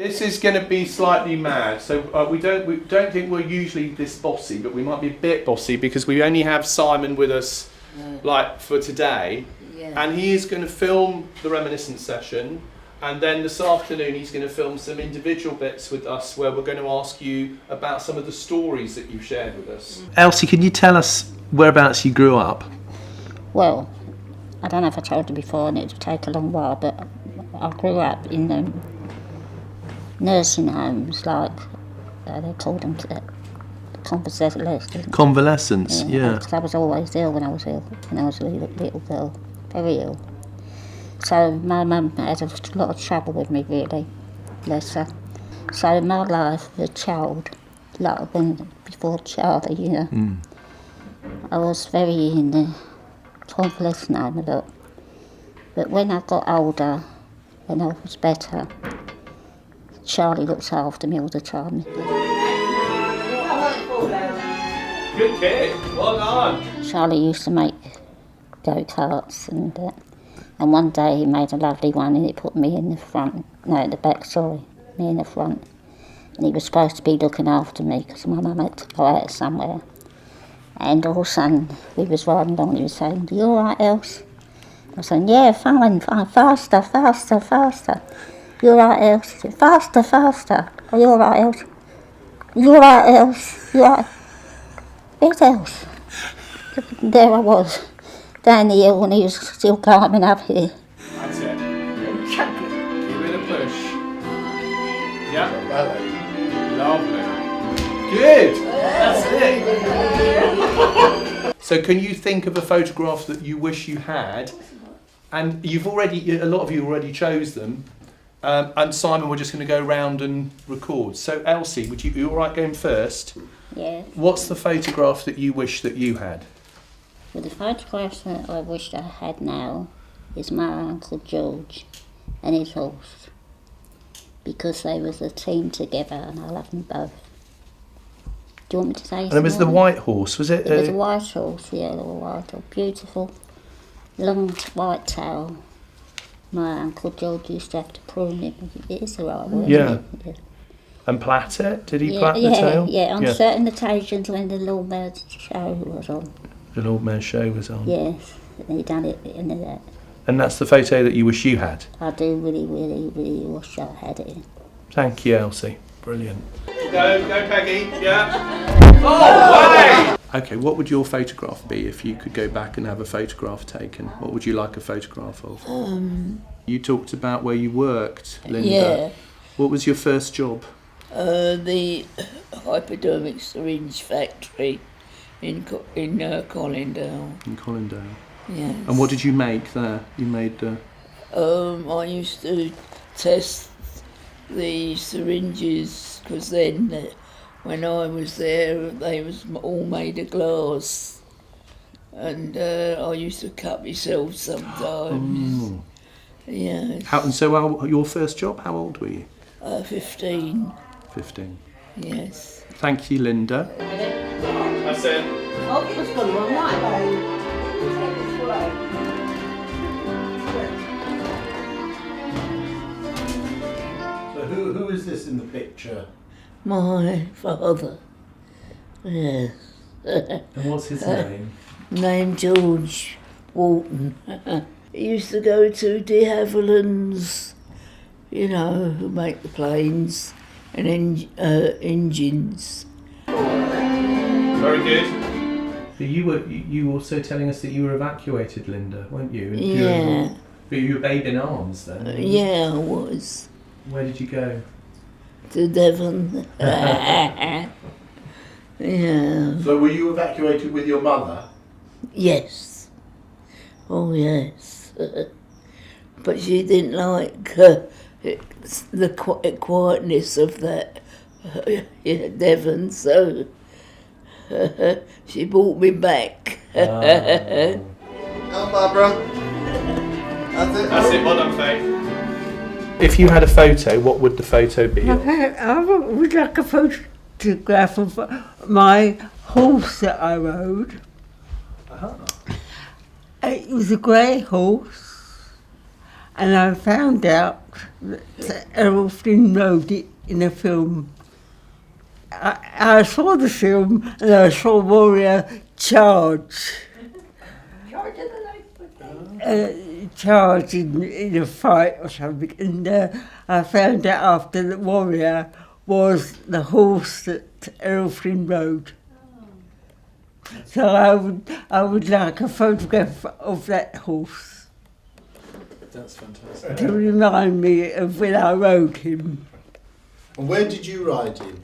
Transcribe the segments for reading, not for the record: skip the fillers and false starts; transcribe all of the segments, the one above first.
This is going to be slightly mad. So we don't think we're usually this bossy, but we might be a bit bossy because we only have Simon with us, like for today, and he is going to film the reminiscence session, and then this afternoon he's going to film some individual bits with us where we're going to ask you about some of the stories that you've shared with us. Elsie, can you tell us whereabouts you grew up? Well, I don't know if I told you before, and it would take a long while, but I grew up in nursing homes, like they called them Convalescence, yeah. Because I was always ill when I was a little girl, very ill. So my mum had a lot of trouble with me, really, bless her. So in my life, as a child, like before childhood, I was very in the convalescent home a lot. But when I got older, and I was better, Charlie looks after me all the time. Good kid, well done. Charlie used to make go-karts, and one day he made a lovely one and he put me in the front, me in the front. And he was supposed to be looking after me because my mum had to go out somewhere. And all of a sudden, we was riding along and he was saying, "You all right, Else?" I was saying, "Yeah, fine, faster. You all right, Else?" He said, faster. Are you all right, Else? You all right, Else? You all right? Where's Else? There I was, down the hill, and he was still climbing up here. That's it. Give it a push. Yeah. Lovely. Good. That's it. So can you think of a photograph that you wish you had? And a lot of you already chose them. And Simon, we're just going to go round and record. So Elsie, you all right going first? Yeah. What's the photograph that you wish that you had? Well, the photograph that I wish I had now is my Uncle George and his horse, because they was a team together and I love them both. Do you want me to say? And it was the white horse, was it? It was a white horse, yeah, a white horse, beautiful, long white tail. My Uncle George used to have to prune him. It is the right word. Yeah. Isn't it? Yeah. And plait it? Did he plait the tail? Yeah, on certain occasions when the Lord Mayor's show was on. The Lord Mayor's show was on? Yes, and he done it in that. And that's the photo that you wish you had? I do really wish I had it. Thank you, Elsie. Brilliant. Go Peggy, yeah. Oh, way! Okay, what would your photograph be if you could go back and have a photograph taken? What would you like a photograph of? You talked about where you worked, Linda. Yeah. What was your first job? The hypodermic syringe factory in Colindale. In Colindale. Yes. And what did you make there? You made... I used to test the syringes because then when I was there they was all made of glass, and I used to cut myself sometimes. Yes. Your first job, how old were you? 15. 15. Yes. Thank you, Linda. That's it. Oh, it was gone wrong way. So who is this in the picture? My father. Yes. And what's his name? Named George Walton. He used to go to de Havilland's, who make the planes and engines. Very good. So you were also telling us that you were evacuated, Linda, weren't you? And Yeah. you were babe in arms then? Yeah, I was. Where did you go? To Devon. Yeah. So were you evacuated with your mother? Yes. Oh, yes. But she didn't like the quietness of that Devon, so she brought me back. Oh, Barbara. That's it, well done, Faye. If you had a photo, what would the photo be? I would like a photograph of my horse that I rode. Uh-huh. It was a grey horse, and I found out that Errol Flynn wrote it in a film. I saw the film and I saw Warrior charge. Charge in a fight or something, and I found out after that Warrior was the horse that Errol Flynn rode. So I would like a photograph of that horse. That's fantastic. To remind me of when I rode him. And where did you ride him?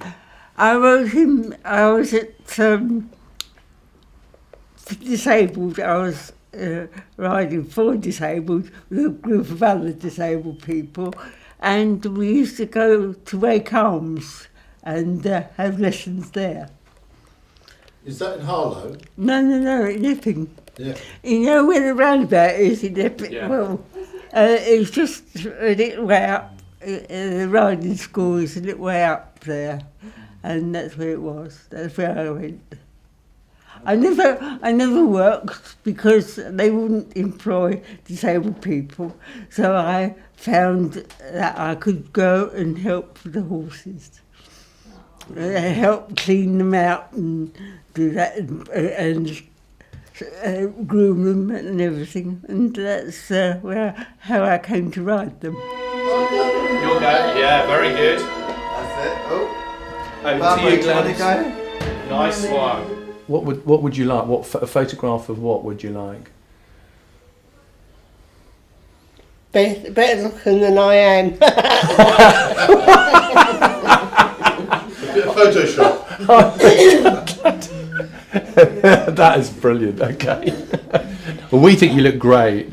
I rode him, I was at disabled, I was riding for disabled with a group of other disabled people, and we used to go to Wake Arms and have lessons there. Is that in Harlow? No, in Epping. Yeah. You know where the roundabout is in Epping? Yeah. Well, it's just a little way up, the riding school is a little way up there, and that's where it was. That's where I went. I never worked because they wouldn't employ disabled people, so I found that I could go and help the horses. Help clean them out and do that and groom them and everything, and that's how I came to ride them. You'll go. Yeah, very good. That's it. Oh, Over to you, Barbara, Glenn. go. Nice one. What would you like? A photograph of what would you like? Better looking than I am. A bit of Photoshop. That is brilliant. Okay. Well, we think you look great.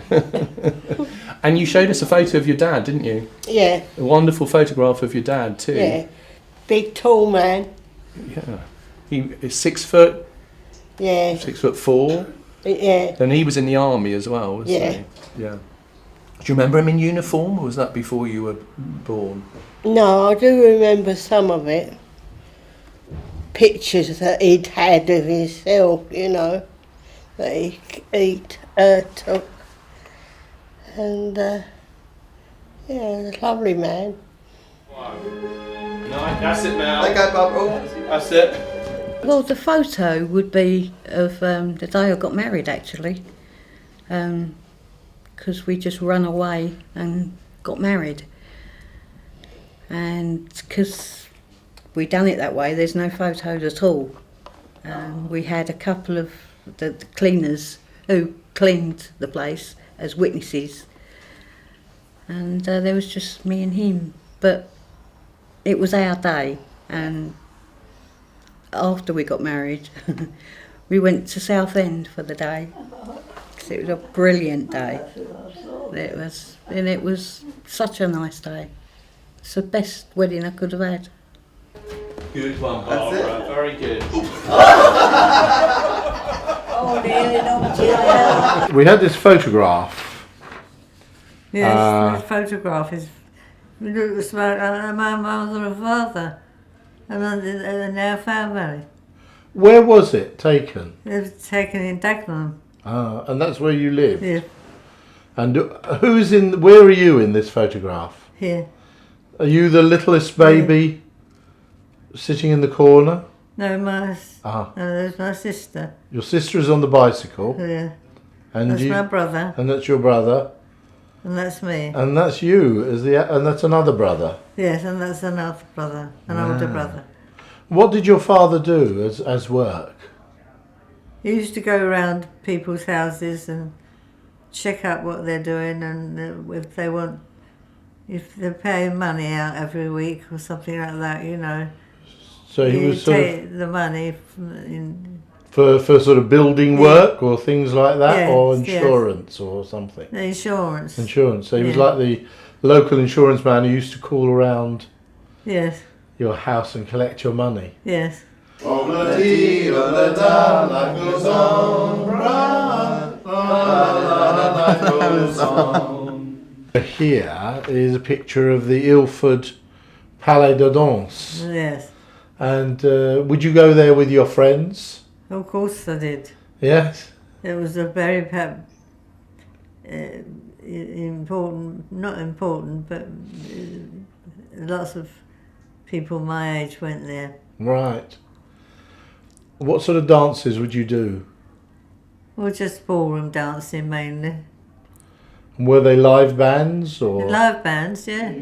And you showed us a photo of your dad, didn't you? Yeah, A wonderful photograph of your dad too. yeah. Big, tall man. Yeah. He is 6 foot, Yeah, 6'4". yeah. And he was in the army as well, wasn't Yeah. he? Yeah. Do you remember him in uniform, or was that before you were born? No, I do remember some of it. Pictures that he'd had of himself, you know, that he took. And, yeah, he was a lovely man. Nice. That's it, Mel. go, Bubble. That's it. Well, the photo would be of the day I got married, actually, because we just ran away and got married. And because we done it that way, there's no photos at all. We had a couple of the cleaners who cleaned the place as witnesses, and there was just me and him. But it was our day, and after we got married, we went to Southend for the day. 'Cause it was a brilliant day. It was such a nice day. It's the best wedding I could have had. Good one, Barbara. Very good. We had this photograph. Yes, the photograph is. It was my mother and father, and our family. Where was it taken? It was taken in Dagenham. Ah, and that's where you live. Yeah, And where are you in this photograph? here. Are you the littlest baby sitting in the corner? No, there's my sister. Your sister is on the bicycle. Yeah, And that's you, my brother, and that's your brother. and that's me. And that's you and that's another brother. Yes, and that's another brother, an older brother. What did your father do as work? He used to go around people's houses and check up what they're doing, and if they're paying money out every week or something like that, you know. So he he'd was sort take of the money for sort of building work or things like that, Yes, or yes. insurance or something. the insurance. Insurance. So he was Yeah. like the local insurance man who used to call around Yes, your house and collect your money. yes. Here is a picture of the Ilford Palais de Danse. Yes, And would you go there with your friends? of course I did. Yes. It was a very important, not important, but lots of people my age went there. Right. What sort of dances would you do? Well, just ballroom dancing mainly. And were they live bands or? Live bands, yeah.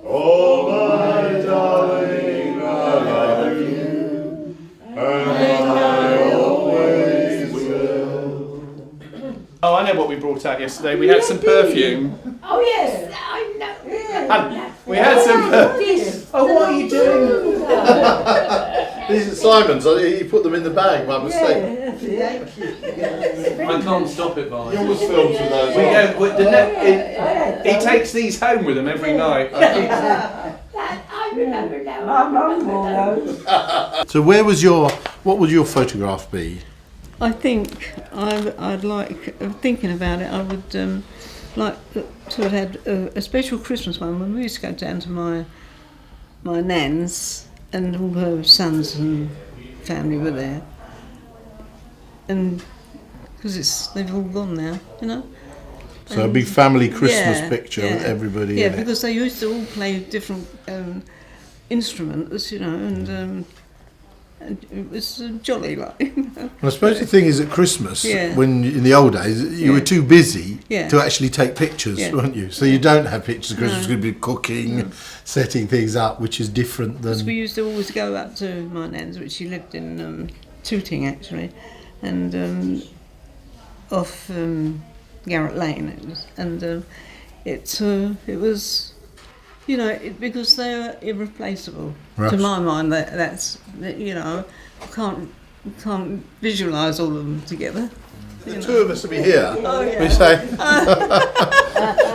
Oh my darling, I love you, and I always will. Oh, I know what we brought out yesterday. We had some perfume. Oh yes, I know. And we had some perfume. Oh, what are you doing? These are Simon's. You put them in the bag by mistake. I can't stop it, Barney. You always filmed with those. We don't. He takes these home with him every night. I remember now. My mum will know. So what would your photograph be? I think I'd like, thinking about it, I would like to have had a special Christmas one when we used to go down to my nan's and all her sons and family were there. And because they've all gone now, you know. So a big family Christmas Yeah, picture yeah. with everybody Yeah, in it. because they used to all play different instruments, you know, and it was jolly, like. And I suppose the thing is at Christmas, Yeah. when in the old days, you were too busy Yeah. to actually take pictures, Yeah. weren't you? So you don't have pictures of Christmas, No. you're going to be cooking, setting things up, which is different Because we than... used to always go up to my nan's, which she lived in Tooting actually, and off Garrett Lane, it was, and it was, you know, because they were irreplaceable. Right. To my mind, that's you know, I can't visualise all of them together. The two of us will be here. Oh, yeah. We say,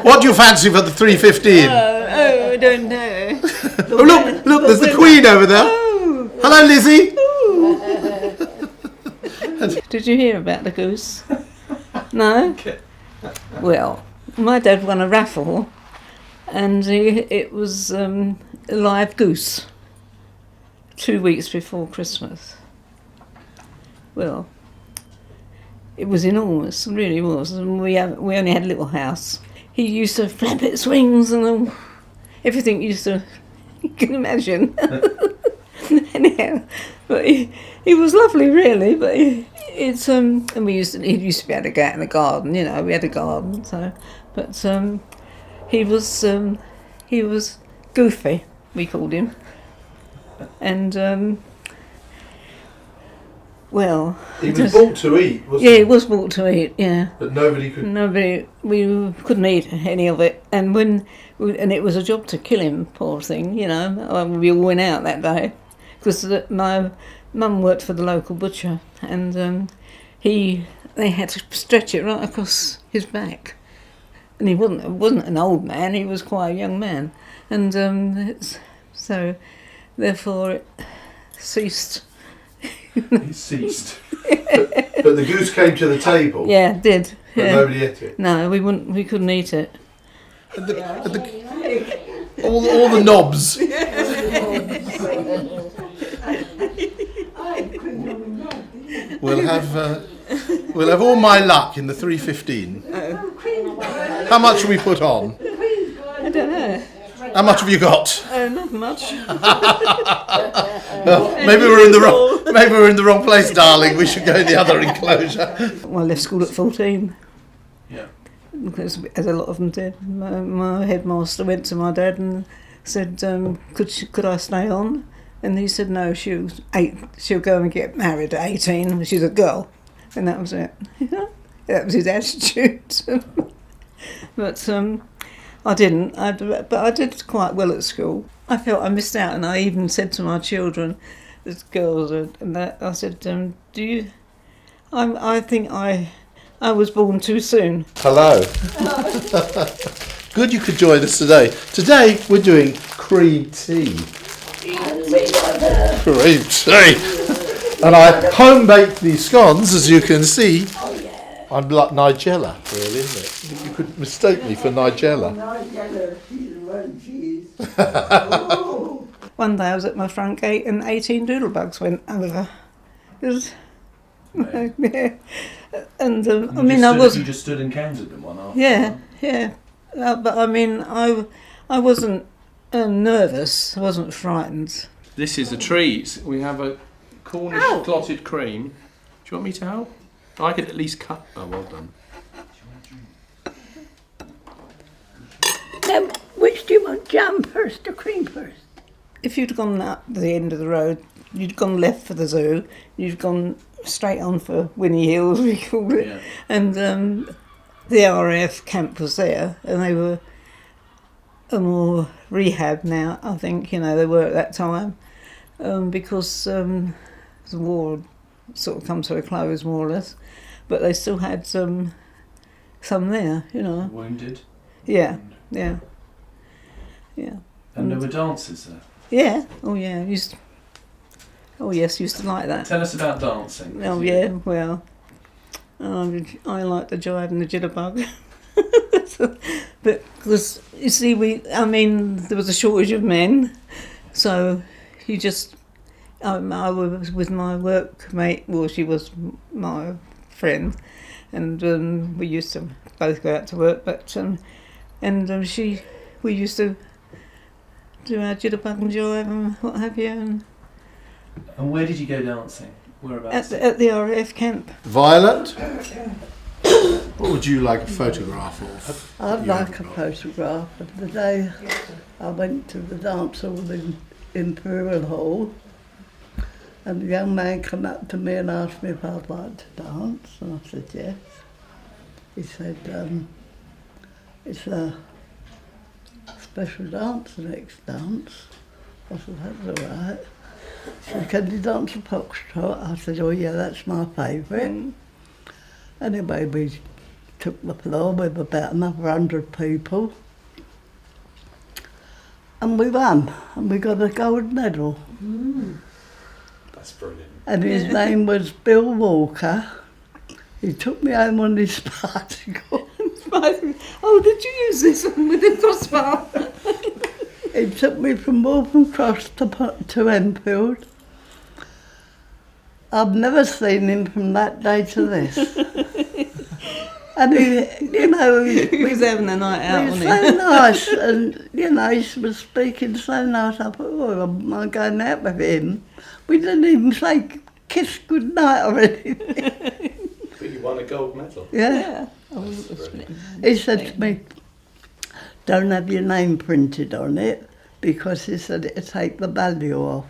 what do you fancy for the 3:15? I don't know. Oh look, there's the Queen over there. Oh. Hello, Lizzie. Did you hear about the goose? No? Well, my dad won a raffle and it was a live goose 2 weeks before Christmas. Well, it was enormous, it really was. And we only had a little house. He used to flap its wings and everything used to, you can imagine. Anyhow, but he was lovely, really. But it's and he used to be able to go out in the garden. You know, we had a garden. So, but he was goofy. We called him, and well. He was bought to eat, wasn't Yeah, he? it was bought to eat. Yeah. But nobody could... We couldn't eat any of it, and and it was a job to kill him, poor thing. You know, we all went out that day because my mum worked for the local butcher, and they had to stretch it right across his back, and he wasn't an old man; he was quite a young man, and so therefore it ceased. He ceased. But the goose came to the table. Yeah, it did. But Yeah. nobody ate it. No, we couldn't eat it. All the knobs. We'll have all my luck in the 3:15. How much will we put on? I don't know. How much have you got? Not much. Well, maybe we're in the wrong place, darling. We should go in the other enclosure. Well, I left school at 14. Yeah. Because, as a lot of them did. My headmaster went to my dad and said, could I stay on? And he said, no, she'll go and get married at 18. She's a girl. And that was it. That was his attitude. But I didn't. But I did quite well at school. I felt I missed out, and I even said to my children, the girls, and that I said, do you? I think I was born too soon. Hello. Good you could join us today. Today we're doing cream tea. Cream tea. And I home baked these scones, as you can see. I'm like Nigella, really, isn't it? You could mistake me for Nigella. One day I was at my front gate and 18 doodlebugs went over. It was Yeah. And I You mean, just I stood- was. You just stood and counted them one after. Yeah, yeah. But I mean, I wasn't nervous. I wasn't frightened. This is a treat. We have a Cornish clotted cream. Do you want me to help? I could at least cut. Oh, well done. Which do you want, jam first or cream first? If you'd gone up the end of the road, you'd gone left for the zoo. You'd gone straight on for Winnie Hills, we called it. Yeah. And the RAF camp was there, and they were more rehab now. I think they were at that time because the war had sort of come to a close more or less, but they still had some there. Wounded. Yeah. And there were dancers there. Yeah. Oh yeah. Used to like that. Tell us about dancing. Oh yeah. Well, I like the jive and the jitterbug. But because you see, there was a shortage of men, so you just. I was with my workmate. Well, she was my friend, and we used to both go out to work. But we used to do our jitterbug and jive and what have you. And where did you go dancing? Whereabouts? At the RAF camp. Violet, what would you like a photograph of? I'd like a photograph of the day I went to the dance hall in Imperial Hall, and the young man came up to me and asked me if I'd like to dance, and I said yes. He said, it's a special dance, the next dance. I said, that's all right. He said, can you dance a foxtrot? I said, oh yeah, that's my favourite. Anyway, we took the floor with about another 100 people, and we won, and we got a gold medal. That's brilliant. And his name was Bill Walker. He took me home on his bicycle. Oh, did you use this one with the crossbar? He took me from Waltham Cross to Enfield. I've never seen him from that day to this. And He was having a night out, he was wasn't so nice, and he was speaking so nice. I thought, oh, I'm going out with him. We didn't even say kiss goodnight or anything. But you won a gold medal. Yeah. He said to me, don't have your name printed on it, because he said it'd take the value off.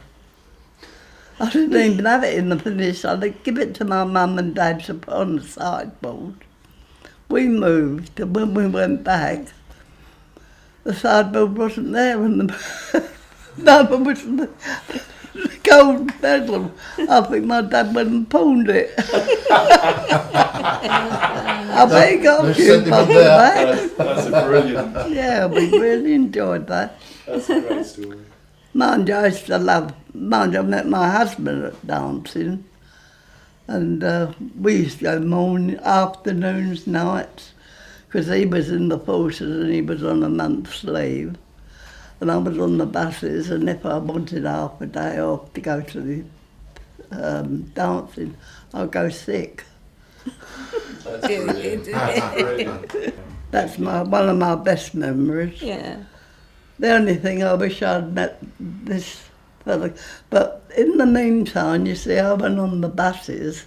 I didn't even have it in the finish. I'd give it to my mum and dad to put on the sideboard. We moved, and when we went back, the sideboard wasn't there, and the number was the gold medal. I think my dad went and pawned it. I bet he got a few bob back. That's a brilliant. Yeah, we really enjoyed that. That's a great story. Mind you, I used to love, mind you, I met my husband at dancing, and we used to go morning, afternoons, nights, because he was in the forces and he was on a month's leave, and I was on the buses, and if I wanted half a day off to go to the dancing, I'd go sick. That's brilliant. That's brilliant. That's one of my best memories. Yeah. The only thing I wish I'd met this fella, but in the meantime, you see, I went on the buses,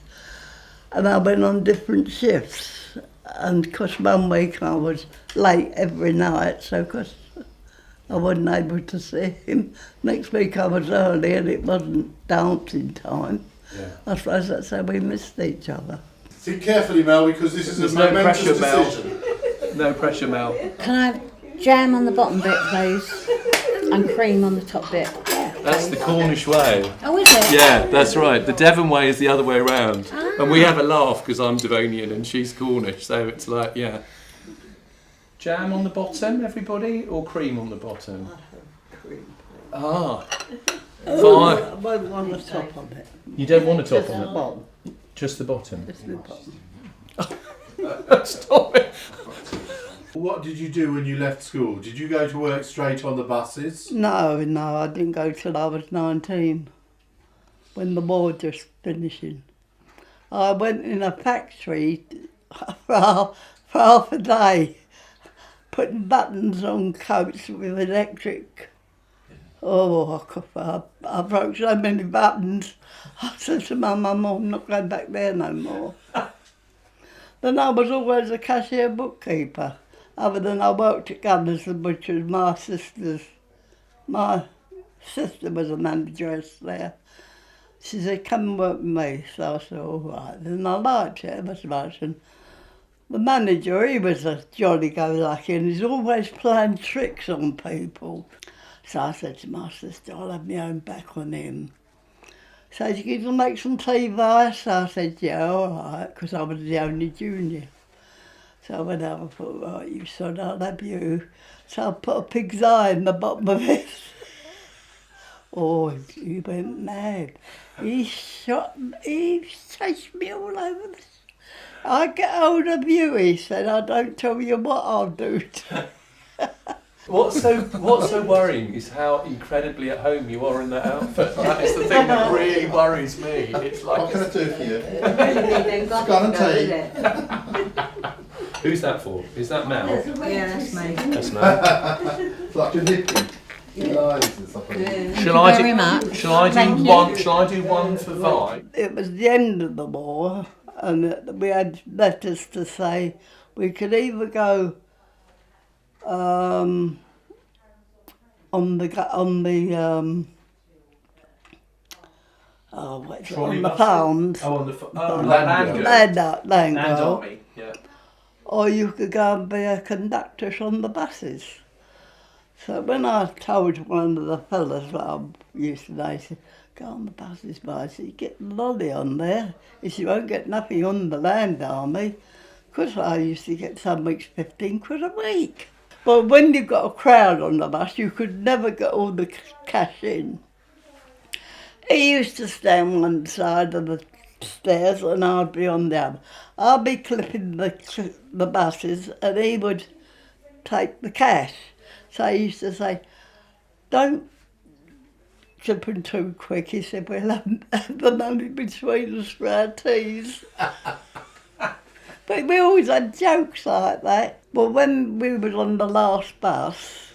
and I went on different shifts, and because one week I was late every night, so because I wasn't able to see him. Next week I was early, and it wasn't dancing time. Yeah. I suppose that's how we missed each other. Think carefully, Mel, because this is There's a no momentous pressure, Mel. decision. No pressure, Mel. Can I have jam on the bottom bit, please? And cream on the top bit. That's the Cornish way. Oh, is it? Yeah, that's right. The Devon way is the other way around. And we have a laugh because I'm Devonian and she's Cornish, so it's like, yeah. Jam on the bottom, everybody, or cream on the bottom? Cream. Ah. Oh, Fine. I won't want the top on it. You don't want a top Just on the it? bottom. Just the bottom? Just the bottom. Stop it. What did you do when you left school? Did you go to work straight on the buses? No, I didn't go till I was 19, when the war just finishing. I went in a factory for half a day, putting buttons on coats with electric. Oh, I broke so many buttons. I said to my mum, I'm not going back there no more. Then I was always a cashier bookkeeper, other than I worked at Gunnerston, which was my sister was a manageress there. She said, come and work with me. So I said, all right. And I liked it ever so much. And the manager, he was a jolly-go-lucky and he's always playing tricks on people. So I said to my sister, I'll have my own back on him. So you can make some tea, Vi? So I said, yeah, all right, because I was the only junior. So I went out and thought, right, you son, I'll have you. So I put a pig's eye in the bottom of it. Oh, he went mad. He chased me all over the... I get hold of you, he said, I don't tell you what I'll do to What's so worrying is how incredibly at home you are in that outfit. That is the thing that really worries me. It's like, What can I do for you? They've got Go on and to go, tea. isn't it? who's that for? Is that Mel? Yeah, that's me. That's Mel. It's like a nippy. Lies and stuff like that. Shall I very do? much. Shall I Thank do you. one? Shall I do one for Vi? It was the end of the war, and we had letters to say we could either go on the farms, Oh, on the land girl, army. Yeah. or you could go and be a conductor on the buses. So when I told one of the fellas that I used to know, he said, go on the buses, boy. So you get the lolly on there. He said, you won't get nothing on the land army. Because I used to get some weeks 15 quid a week. But when you've got a crowd on the bus, you could never get all the cash in. He used to stand one side of the stairs and I'd be on the other. I'd be clipping the buses and he would take the cash. So he used to say, don't chip them too quick. He said, we'll have the money between us for our teas. But we always had jokes like that. But when we was on the last bus,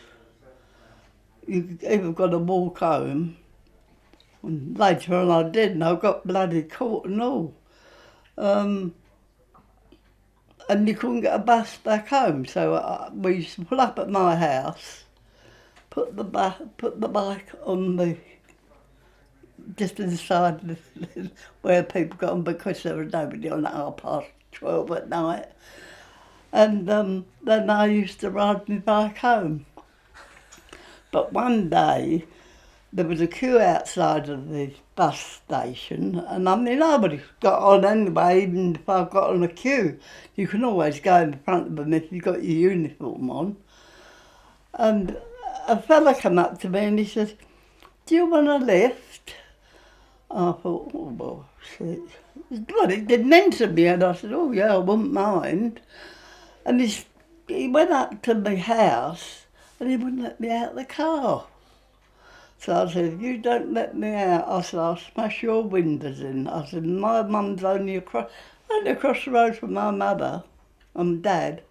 you either got to walk home, and later on I did, and I got bloody caught and all. And you couldn't get a bus back home, so we used to pull up at my house, put the bike on the just inside where people got on, because there was nobody on at 12:30 at night. And then I used to ride my bike home. But one day, there was a queue outside of the bus station, and I mean, I would have got on anyway, even if I got on a queue. You can always go in front of them if you've got your uniform on. And a fella came up to me and he said, do you want a lift? I thought, oh, well, shit. Well, it didn't enter me, and I said, oh, yeah, I wouldn't mind. And he went up to my house, and he wouldn't let me out of the car. So I said, if you don't let me out, I said, I'll smash your windows in. I said, my mum's only across the road from my mother and dad.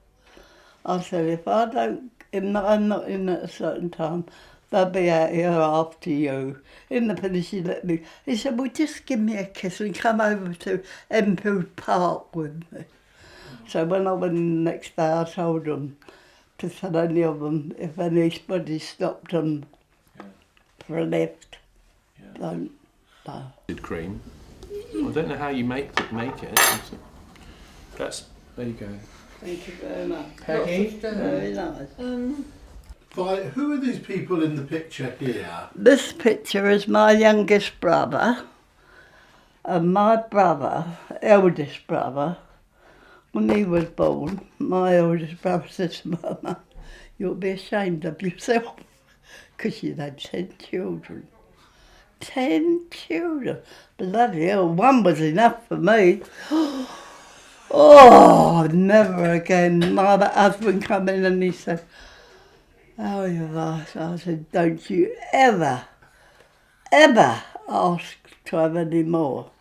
I said, if I'm not in at a certain time, they'll be out here after you. In the finish, he let me. He said, well, just give me a kiss and come over to Enfield Park with me. So when I went in the next day, I told them to tell any of them, if anybody stopped them for a lift, don't. No. Cream. I don't know how you make it. That's there you go. Thank you very much. Peggy? Very nice. Who are these people in the picture here? This picture is my youngest brother, and my brother, eldest brother, when he was born, my eldest brother said to my mum, you'll be ashamed of yourself, because she'd had 10 children. 10 children. Bloody hell, one was enough for me. Oh, never again. My husband came in and he said, how are you, Vice? I said, don't you ever ask to have any more.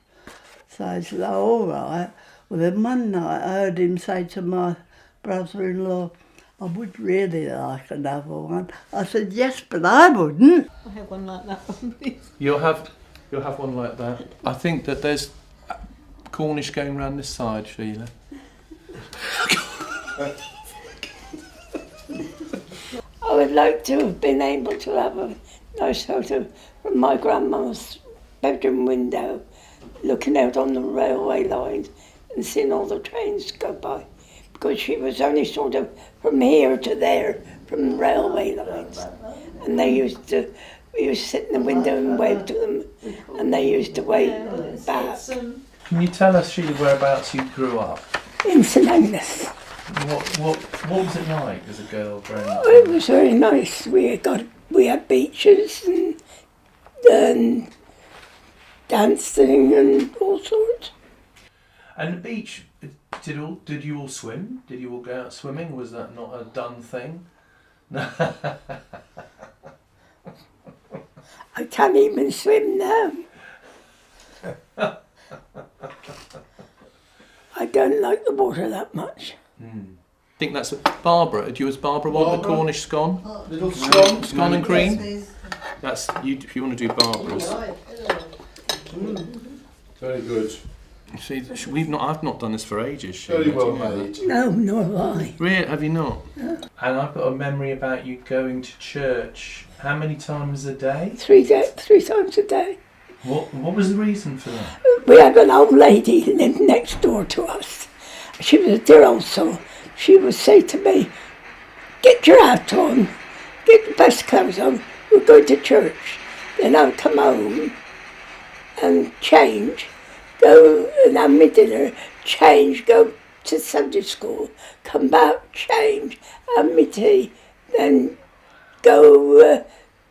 So I said, oh, all right. Well, then one night I heard him say to my brother-in-law, I would really like another one. I said, yes, but I wouldn't. I have one like that one, please. You'll have one like that. I think that there's Cornish going round this side, Sheila. I would like to have been able to have a nice photo from my grandma's bedroom window, looking out on the railway lines and seeing all the trains go by, because she was only sort of from here to there from the railway lines, and we used to sit in the window and wave to them, and they used to wave back. Can you tell us, Sheila, whereabouts you grew up? In St Agnes. What was it like as a girl growing up? Oh, it was very nice. We had beaches and dancing and all sorts. And the beach, did you all swim? Did you all go out swimming? Was that not a done thing? I can't even swim now. I don't like the water that much. I think that's Barbara. Was Barbara want the Cornish scone? Little scone. Scone and cream? That's you. If you want to do Barbara's. Very good. You see, I've not done this for ages. Very Sheila, well do you know made. No, nor have I. Really? Have you not? No. And I've got a memory about you going to church. How many times a day? 3 times a day. What was the reason for that? We had an old lady who lived next door to us. She was a dear old soul. She would say to me, get your hat on, get the best clothes on, we're going to church. Then I'd come home and change, go and have my dinner, change, go to Sunday school, come back, change, have my tea, then go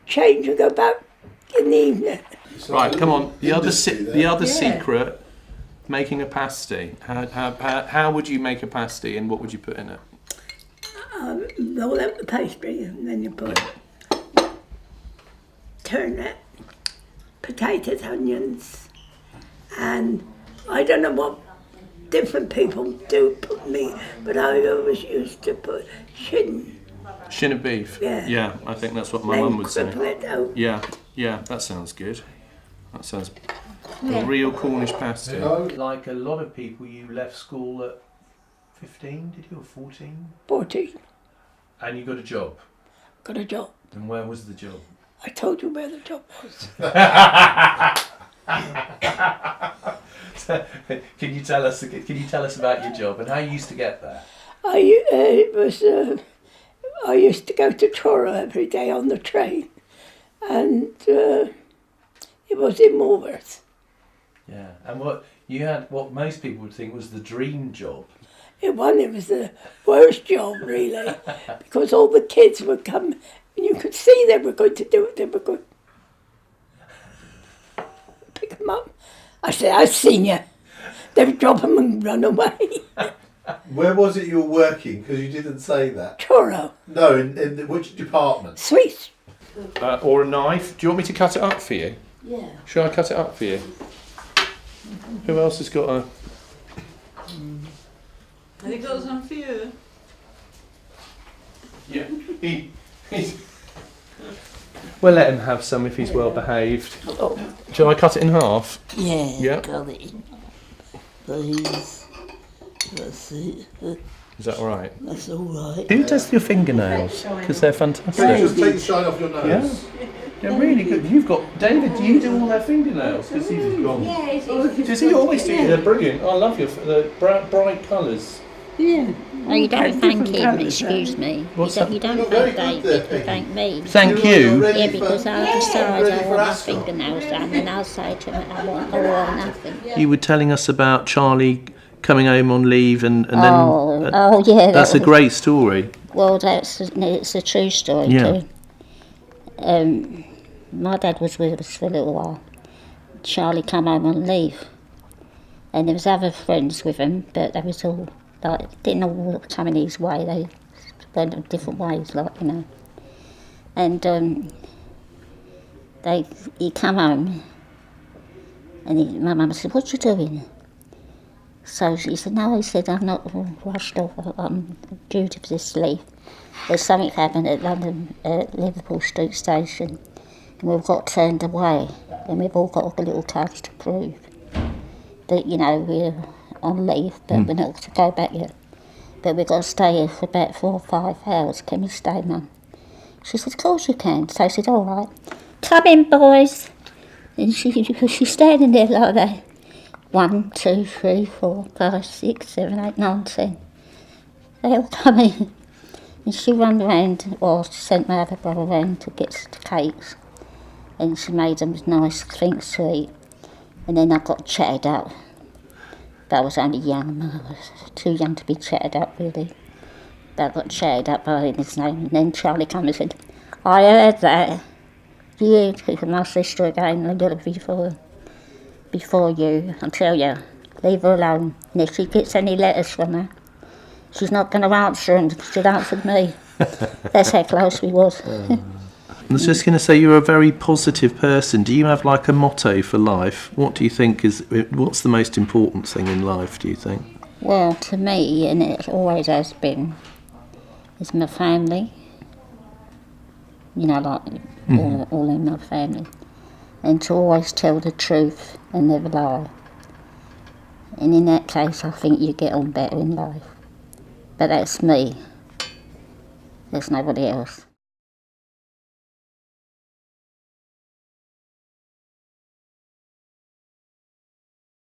change and go back in the evening. Right, come on. The other secret, making a pasty. How would you make a pasty, and what would you put in it? Roll out the pastry, and then you put turnip, potatoes, onions, and I don't know what different people do put me, but I always used to put shin. Shin of beef. Yeah. Yeah, I think that's what my mum would say. Cripple it out. Yeah, that sounds good. That sounds a real Cornish pasty. Like a lot of people, you left school at 15, did you, or 14? 14. And you got a job. Got a job. And where was the job? I told you where the job was. Can you tell us about your job and how you used to get there? I used to go to Truro every day on the train, and it was in Woolworth. Yeah, and what most people would think was the dream job. It was the worst job, really, because all the kids would come, and you could see they were going to do it. They were going to pick them up. I said, I've seen you. They would drop them and run away. Where was it you were working? Because you didn't say that. Truro. No, in which department? Sweet. Or a knife. Do you want me to cut it up for you? Yeah. Shall I cut it up for you? Who else has got a... Have you got some for you? Yeah, he's... We'll let him have some if he's well behaved. Oh. Shall I cut it in half? Yeah. Yeah. Got it. Please. That's it. Is that all right? That's all right. Who does your fingernails? Because they're Can you fantastic. just take the shine off your nose? Yeah. They're really good. You've got... David, do you do all their fingernails? Because these are gone. Does he always do? They're brilliant. I love the bright colours. Yeah. Oh, you don't thank him, colours, excuse me. What's You don't You're very thank good there, David, you Peggy. thank me. Thank You're you. ready Yeah, for- because I decide ready I for want my Ascot. fingernails done, and I'll say to him I want all or nothing. You were telling us about Charlie coming home on leave and then... Oh, yeah. That's a was- great story. Well, it's a true story Yeah. too. My dad was with us for a little while. Charlie came home on leave, and there was other friends with him, but they was all like didn't all come in his way. They went different ways, like you know. And he come home, and my mum said, "What you doing?" So she said, no, he said, I'm not rushed off, I'm due to this leave. There's something happened at Liverpool Street Station, and we've got turned away, and we've all got a little touch to prove that, you know, we're on leave, but we're not to go back yet. But we've got to stay here for about 4 or 5 hours. Can we stay, Mum? She said, of course you can. So I said, all right. Come in, boys. And she's standing there like that. 1, 2, 3, 4, 5, 6, 7, 8, 9, 10. They all come in. And she ran round, or sent my other brother round to get the cakes. And she made them nice things to eat. And then I got chatted up. But I was only young. I was too young to be chatted up, really. But I got chatted up by his name. And then Charlie came and said, I heard that. You took my sister again a little before you. I tell you, leave her alone. And if she gets any letters from her, she's not going to answer them. She'd answered me. That's how close we was. I was just going to say, you're a very positive person. Do you have like a motto for life? What do you think what's the most important thing in life, do you think? Well, to me, and it always has been, is my family. You know, like all in my family. And to always tell the truth and never lie. And in that case, I think you get on better in life. But that's me. There's nobody else.